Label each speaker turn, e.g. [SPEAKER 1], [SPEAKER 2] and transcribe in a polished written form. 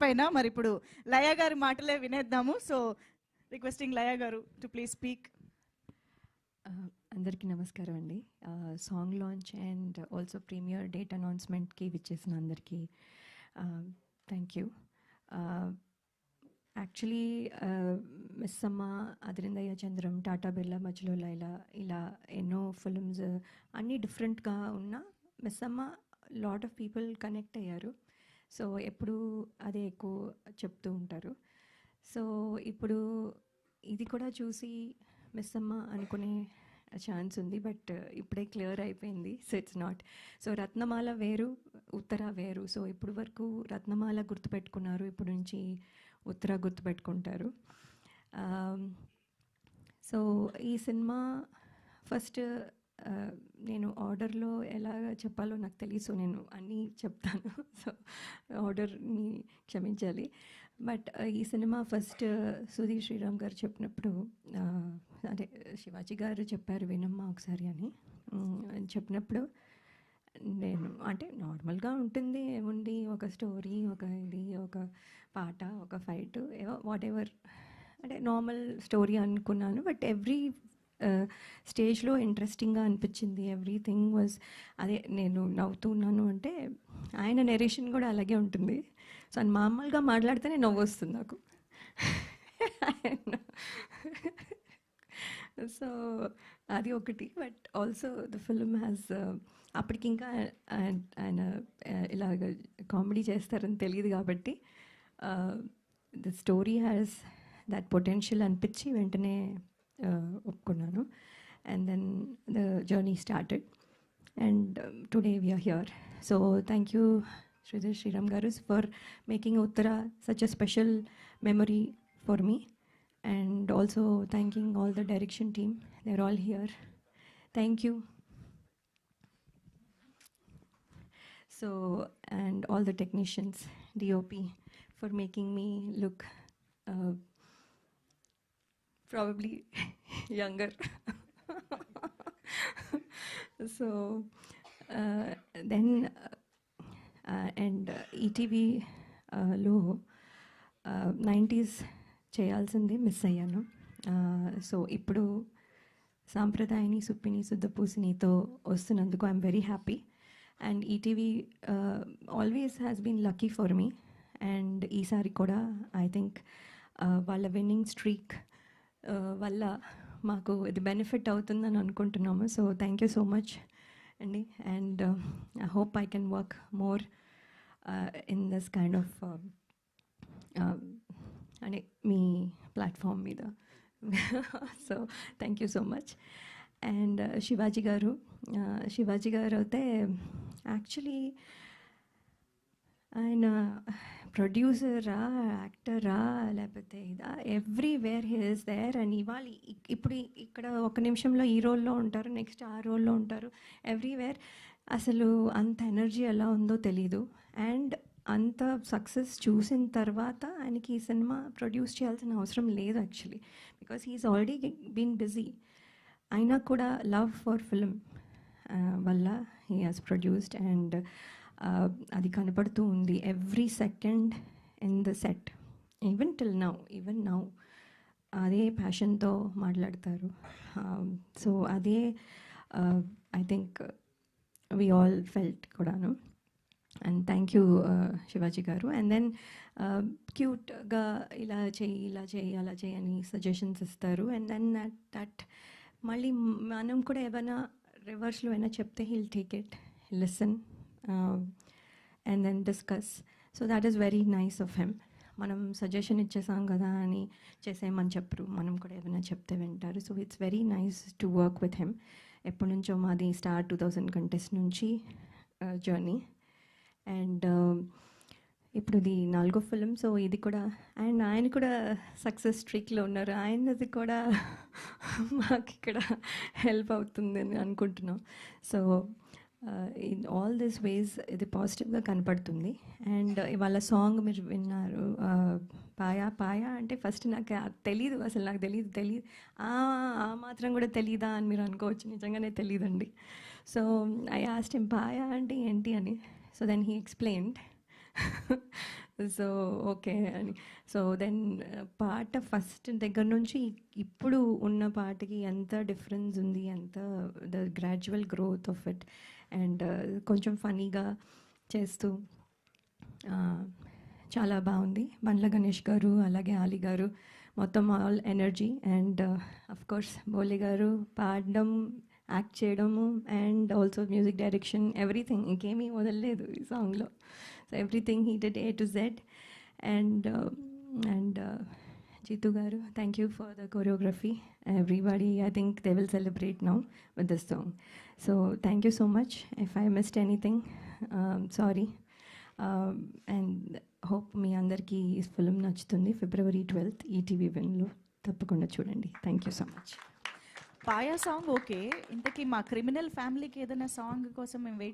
[SPEAKER 1] పైన. మరి ఇప్పుడు లయ గారి మాటలే వినేద్దాము. సో రిక్వెస్టింగ్ లయ గారు టు ప్లీజ్ స్పీక్.
[SPEAKER 2] అందరికీ నమస్కారం అండి. Song launch and also premiere date అనౌన్స్మెంట్కి విచ్చేసిన అందరికీ థ్యాంక్ యూ. యాక్చువల్లీ మిస్ అమ్మ, అదిరిందయ్య చంద్రం, టాటా బిర్లా, మధ్యలో లైలా, ఇలా ఎన్నో ఫిల్మ్స్ అన్నీ డిఫరెంట్గా ఉన్న మిస్ అమ్మ లాట్ ఆఫ్ పీపుల్ కనెక్ట్ అయ్యారు. సో ఎప్పుడు అదే ఎక్కువ చెప్తూ ఉంటారు. సో ఇప్పుడు ఇది కూడా చూసి మిస్ అమ్మ అనుకునే ఛాన్స్ ఉంది, బట్ ఇప్పుడే క్లియర్ అయిపోయింది. So it's not. సో రత్నమాల వేరు, ఉత్తర వేరు. సో ఇప్పుడు వరకు రత్నమాల గుర్తుపెట్టుకున్నారు, ఇప్పుడు నుంచి ఉత్తర గుర్తుపెట్టుకుంటారు. సో ఈ సినిమా ఫస్ట్ నేను ఆర్డర్లో ఎలా చెప్పాలో నాకు తెలియదు. సో నేను అన్నీ చెప్తాను. సో ఆర్డర్ని క్షమించాలి. బట్ ఈ సినిమా ఫస్ట్ సుధీర్ శ్రీరామ్ గారు చెప్పినప్పుడు, అదే శివాజీ గారు చెప్పారు వినమ్మా ఒకసారి అని చెప్పినప్పుడు, నేను అంటే నార్మల్గా ఉంటుంది, ఏముంది ఒక స్టోరీ, ఒక ఇది, ఒక పాట, ఒక ఫైట్, వాట్ ఎవర్, అంటే నార్మల్ స్టోరీ అనుకున్నాను. బట్ ఎవ్రీ స్టేజ్లో ఇంట్రెస్టింగ్గా అనిపించింది. ఎవ్రీథింగ్ వాజ్, అదే నేను నవ్వుతున్నాను అంటే ఆయన నెరేషన్ కూడా అలాగే ఉంటుంది. సో అని మామూలుగా మాట్లాడితేనే నవ్వు వస్తుంది నాకు. సో అది ఒకటి. But also the film has, అప్పటికి ఇంకా ఆయన ఇలాగ కామెడీ చేస్తారని తెలియదు కాబట్టి the story has that potential అనిపించి వెంటనే ఒప్పుకున్నాను. And then the journey started and today we are here. So thank you Sridhar Sriram Garu for making Uttara such a special memory for me, and also thanking all the direction team. They're all here. Thank you. So, and all the technicians, DOP, for making me look probably younger. So, then and ఈటీవీలో 90s చేయాల్సింది miss అయ్యాను. So ఇప్పుడు సాంప్రదాయని, సుప్పిని, శుద్ధపూసినితో వస్తున్నందుకు I'm very happy. And ETV always has been lucky for me. And ఈసారి కూడా I think వాళ్ళ winning streak వల్ల మాకు ఇది బెనిఫిట్ అవుతుందని అనుకుంటున్నాము. So thank you so much అండి. And I hope I can work more in this kind of అంటే మీ ప్లాట్ఫామ్ మీద. So thank you so much. And Shivaji గారు అయితే యాక్చువల్లీ ఆయన ప్రొడ్యూసరా, యాక్టరా, లేకపోతే ఇదా, everywhere he is there. And ఇవాళ ఇప్పుడు ఇక్కడ ఒక నిమిషంలో ఈ రోల్లో ఉంటారు, నెక్స్ట్ ఆ రోల్లో ఉంటారు, ఎవ్రీవేర్. అసలు అంత ఎనర్జీ ఎలా ఉందో తెలీదు. అండ్ అంత సక్సెస్ చూసిన తర్వాత ఆయనకి ఈ సినిమా ప్రొడ్యూస్ చేయాల్సిన అవసరం లేదు actually, because he is already been busy. అయినా కూడా లవ్ ఫర్ ఫిల్మ్ వల్ల హీ హాజ్ ప్రొడ్యూస్డ్. అండ్ అది కనపడుతూ ఉంది every second in the set, even now అదే ప్యాషన్తో మాట్లాడతారు. సో అదే I think we all felt కూడాను. And thank you Shivaji garu. And then క్యూట్గా ఇలా చేయి అలా చేయి అని సజెషన్స్ ఇస్తారు. అండ్ దెన్ దట్ మళ్ళీ మనం కూడా ఏమైనా రివర్స్లో అయినా చెప్తే he'll take it, listen and then discuss. So that is very nice of him. మనం సజెషన్ ఇచ్చేసాం కదా అని చేసేయమని చెప్పరు, మనం కూడా ఏమైనా చెప్తే వింటారు. So it's very nice to work with him. ఎప్పటి నుంచో మాది స్టార్ 2000 కంటెస్ట్ నుంచి జర్నీ. అండ్ ఇప్పుడు ఇది 4వ ఫిలిం. సో ఇది కూడా, అండ్ ఆయన కూడా సక్సెస్ స్ట్రీక్లో ఉన్నారు. ఆయనది కూడా మాకు ఇక్కడ హెల్ప్ అవుతుంది అని అనుకుంటున్నాం. సో ఇన్ ఆల్ దిస్ వేస్ ఇది పాజిటివ్గా కనపడుతుంది. అండ్ ఇవాళ సాంగ్ మీరు విన్నారు, పాయా అంటే ఫస్ట్ నాకు తెలీదు, అసలు నాకు తెలియదు ఆ మాత్రం కూడా తెలీదా అని మీరు అనుకోవచ్చు. నిజంగానే తెలియదండి. సో ఐ ఆస్క్డ్ హిమ్ పాయా అంటే ఏంటి అని. So then he explained. So okay అని. సో దెన్ పాట ఫస్ట్ దగ్గర నుంచి ఇప్పుడు ఉన్న పాటకి ఎంత డిఫరెన్స్ ఉంది, ఎంత the gradual growth of it. And కొంచెం ఫనీగా చేస్తూ చాలా బాగుంది. బండ్ల గణేష్ గారు అలాగే ఆలి గారు మొత్తం all energy. And of course Bole గారు పాడడం, యాక్ట్ చేయడము, and also music direction, everything. ఇంకేమీ వదలలేదు ఈ సాంగ్లో. So everything he did A to Z. And Jeetu గారు, thank you for the choreography. Everybody, I think they will celebrate now with this song. So thank you so much. If I missed anything, sorry. And hope మీ అందరికీ ఈ film నచ్చుతుంది. February 12th ETV విన్లో తప్పకుండా చూడండి. Thank you so much.
[SPEAKER 1] Paya song okay, ఇంతకీ మా criminal ఫ్యామిలీకి ఏదైనా సాంగ్ కోసం మేము వెయిట్